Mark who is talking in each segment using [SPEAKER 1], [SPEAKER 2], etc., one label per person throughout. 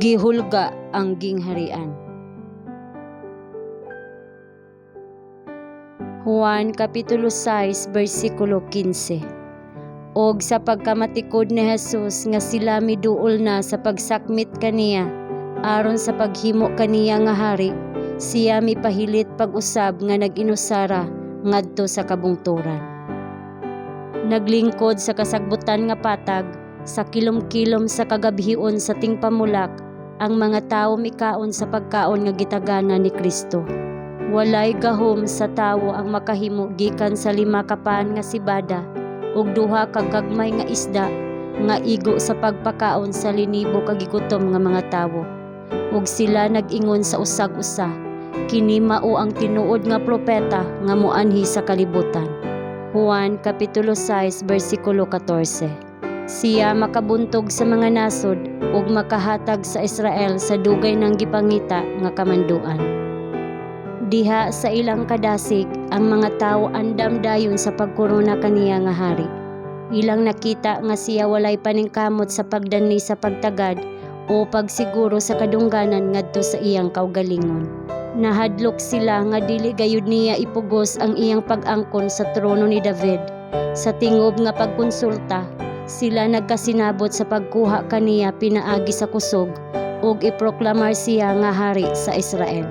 [SPEAKER 1] Gihulga ang gingharian. Juan Kapitulo 6 versikulo 15. Og sa pagkamatikod ni Jesus nga sila miduol na sa pagsakmit kaniya aron sa paghimo kaniya nga hari, siya mipahilit pag-usab nga nag-inusara ngadto sa kabungturan. Naglingkod sa kasagbutan nga patag, sa kilom-kilom sa kagabhion sa tingpamulak, ang mga tawo mikaon sa pagkaon nga gitagana ni Kristo. Walay gahom sa tawo ang makahimo gikan sa 5 kapan nga sibada ug 2 ka gagmay nga isda nga igo sa pagpakaon sa linibo ka gigutom nga mga tawo. Ug sila nag-ingon sa usag-usa, kini mao ang tinuod nga propeta nga moanhi sa kalibutan. Juan Kapitulo 6 versikulo 14. Siya makabuntog sa mga nasod ug makahatag sa Israel sa dugay ng gipangita nga kamanduan. Diha sa ilang kadasig ang mga tawo andam dayon sa pagkorona kaniya nga hari. Ilang nakita nga siya walay paningkamot sa pagdani sa pagtagad o pagsiguro sa kadungganan ngadto sa iyang kaugalingon. Nahadlok sila nga dili gayud niya ipugos ang iyang pag-angkon sa trono ni David. Sa tingob nga pagkonsulta, sila nagkasinabot sa pagkuha kaniya pinaagi sa kusog ug iproklamar siya nga hari sa Israel.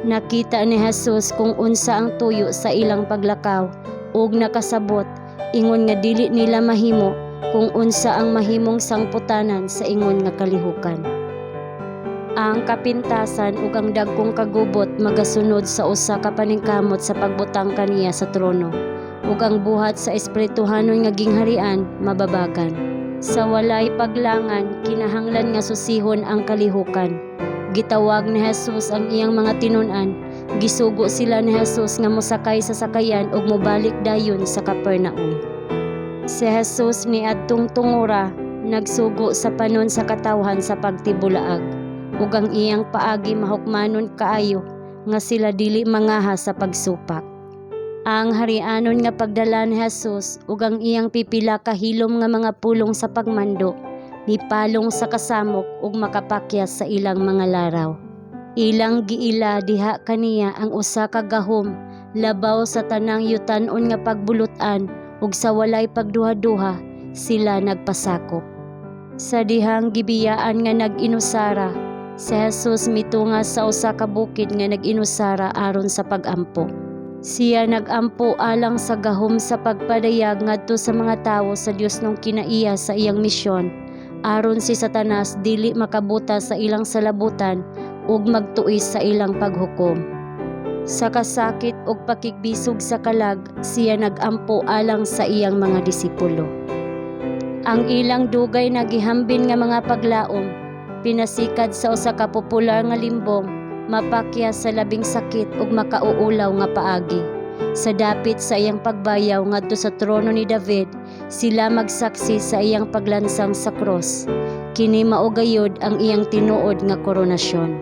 [SPEAKER 1] Nakita ni Jesus kung unsa ang tuyo sa ilang paglakaw ug nakasabot ingon nga dili nila mahimo kung unsa ang mahimong sangputanan sa ingon nga kalihukan. Ang kapintasan ug ang dagkong kagubot magasunod sa usa ka paningkamot sa pagbutang kaniya sa trono, ug ang buhat sa espirituhanon nga gingharian mababagan. Sa walay paglangan kinahanglan nga susihon ang kalihukan. Gitawag ni Jesus ang iyang mga tinun-an, gisugo sila ni Jesus nga mosakay sa sakayan ug mobalik dayon sa Capernaum. Si Jesus niadtong tungora nagsugo sa panon sa katawhan sa pagtibulaag, ug ang iyang paagi mahukmanon kaayo nga sila dili mangaha sa pagsupak. Ang harianon nga pagdala ni Jesus ug ang iyang pipila ka hilom nga mga pulong sa pagmando mipalong sa kasamok ug makapakyas sa ilang mga laraw. Ilang giila diha kaniya ang usa ka gahom labaw sa tanang yutan-on nga pagbulutan ug sa walay pagduha-duha sila nagpasakop. Sa dihang gibiyaan nga nag-inusara, si Jesus mitunga sa usa ka bukid nga nag-inusara aron sa pag-ampo. Siya nag-ampo alang sa gahom sa pagpadayag ngadto sa mga tawo sa Dios nung kinaiya sa iyang misyon, aron si Satanas dili makabuta sa ilang salabutan ug magtuis sa ilang paghukom. Sa kasakit ug pakigbisog sa kalag, siya nag-ampo alang sa iyang mga disipulo. Ang ilang dugay na gihambin nga mga paglaom pinasikad sa usa ka popular nga limbong, mapakyas sa labing sakit ug makauulaw nga paagi. Sa dapit sa iyang pagbayaw ngadto sa trono ni David, sila magsaksi sa iyang paglansang sa krus. Kini mao gayud ang iyang tinuod nga koronasyon.